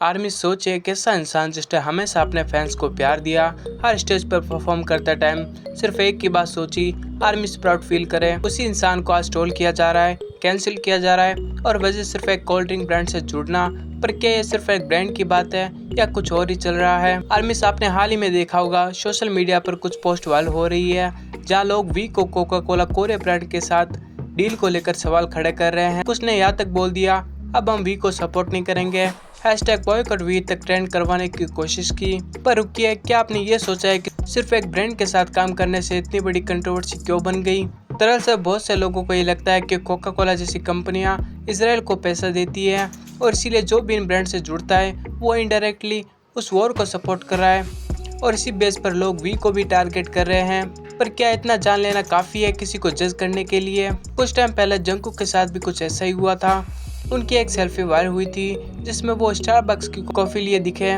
Army सोचे एक ऐसा इंसान जिसने हमेशा अपने फैंस को प्यार दिया, हर स्टेज पर परफॉर्म करते टाइम सिर्फ एक की बात सोची, आर्मी से प्राउड फील करे। उसी इंसान को आज ट्रोल किया जा रहा है, कैंसिल किया जा रहा है और वजह सिर्फ एक कोल्ड ड्रिंक ब्रांड से जुड़ना। पर क्या ये सिर्फ एक ब्रांड की बात है या कुछ और ही चल रहा है? आर्मी से आपने हाल ही में देखा होगा, सोशल मीडिया पर कुछ पोस्ट वायरल हो रही है जहाँ लोग वी को कोका कोला कोरे ब्रांड के साथ डील को लेकर सवाल खड़े कर रहे हैं। कुछ ने यहाँ तक बोल दिया अब हम वी को सपोर्ट नहीं करेंगे, #बॉयकॉट वी तक ट्रेंड करवाने की कोशिश की। पर रुकिए, क्या आपने ये सोचा है कि सिर्फ एक ब्रांड के साथ काम करने से इतनी बड़ी कंट्रोवर्सी क्यों बन गई? दरअसल बहुत से लोगों को ये लगता है कि कोका कोला जैसी कंपनियां इसराइल को पैसा देती है और इसीलिए जो भी इन ब्रांड से जुड़ता है वो इनडायरेक्टली उस वॉर को सपोर्ट कर रहा है और इसी बेस पर लोग वी को भी टारगेट कर रहे हैं। पर क्या इतना जान लेना काफ़ी है किसी को जज करने के लिए? कुछ टाइम पहले जंगकुक के साथ भी कुछ ऐसा ही हुआ था। उनकी एक सेल्फी वायरल हुई थी जिसमें वो स्टारबक्स की कॉफ़ी लिए दिखे।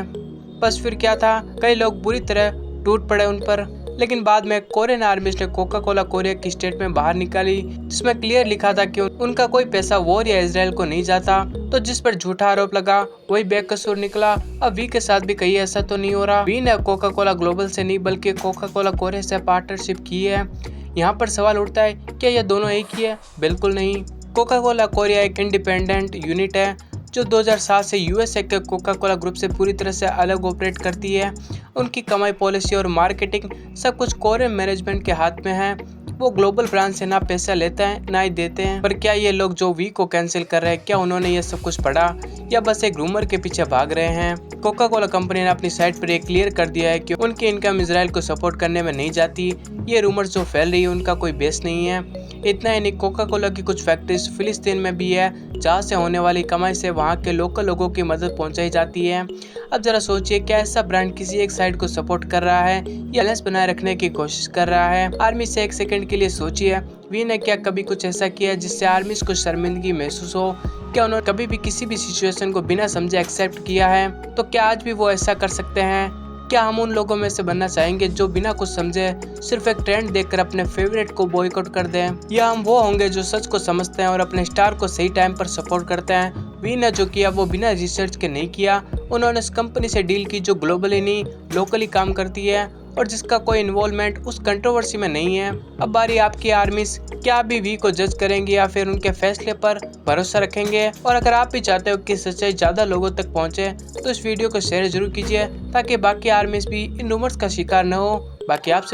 बस फिर क्या था, कई लोग बुरी तरह टूट पड़े उन पर। लेकिन बाद में कोरियन आर्मीज ने कोका कोला कोरिया की स्टेटमेंट बाहर निकाली जिसमें क्लियर लिखा था कि उनका कोई पैसा वॉर या इसराइल को नहीं जाता। तो जिस पर झूठा आरोप लगा वही बेकसूर निकला। अब वी के साथ भी कहीं ऐसा तो नहीं हो रहा? वी ने कोका कोला ग्लोबल से नहीं बल्कि कोका कोला कोरिया से पार्टनरशिप की है। यहाँ पर सवाल उठता है, क्या ये दोनों एक ही है? बिल्कुल नहीं। कोका कोला कोरिया एक इंडिपेंडेंट यूनिट है जो 2007 से यूएसए के कोका कोला ग्रुप से पूरी तरह से अलग ऑपरेट करती है। उनकी कमाई, पॉलिसी और मार्केटिंग सब कुछ कोरियन मैनेजमेंट के हाथ में है। वो ग्लोबल ब्रांड से ना पैसा लेते हैं ना ही देते हैं। पर क्या ये लोग जो वी को कैंसिल कर रहे हैं, क्या उन्होंने ये सब कुछ पढ़ा या बस एक रूमर के पीछे भाग रहे हैं? कोका कोला कंपनी ने अपनी साइट पर एक क्लियर कर दिया है कि उनकी इनकम इसराइल को सपोर्ट करने में नहीं जाती। ये रूमर जो फैल रही है उनका कोई बेस नहीं है। इतना ही नहीं, कोका कोला की कुछ फैक्ट्रीज फिलिस्तीन में भी है जहाँ से होने वाली कमाई से वहाँ के लोकल लोगों की मदद पहुँचाई जाती है। अब जरा सोचिए, क्या ऐसा ब्रांड किसी एक साइड को सपोर्ट कर रहा है या बैलेंस बनाए रखने की कोशिश कर रहा है? आर्मी से एक सेकंड के लिए सोचिए, वी ने क्या कभी कुछ ऐसा किया जिससे आर्मी को शर्मिंदगी महसूस हो? क्या उन्होंने कभी भी किसी भी सिचुएशन को बिना समझे एक्सेप्ट किया है? तो क्या आज भी वो ऐसा कर सकते हैं? क्या हम उन लोगों में से बनना चाहेंगे जो बिना कुछ समझे सिर्फ एक ट्रेंड देखकर अपने फेवरेट को बॉयकॉट कर दें? या हम वो होंगे जो सच को समझते हैं और अपने स्टार को सही टाइम पर सपोर्ट करते हैं? वी ने जो किया वो बिना रिसर्च के नहीं किया। उन्होंने इस कंपनी से डील की जो ग्लोबली नहीं लोकली काम करती है और जिसका कोई इन्वॉल्वमेंट उस कंट्रोवर्सी में नहीं है। अब बारी आपकी आर्मीज, क्या आप भी वी को जज करेंगे या फिर उनके फैसले पर भरोसा रखेंगे? और अगर आप भी चाहते हो कि सच्चाई ज़्यादा लोगों तक पहुंचे तो इस वीडियो को शेयर जरूर कीजिए ताकि बाकी आर्मीज भी इन रूमर्स का शिकार न हो। बाकी आपसे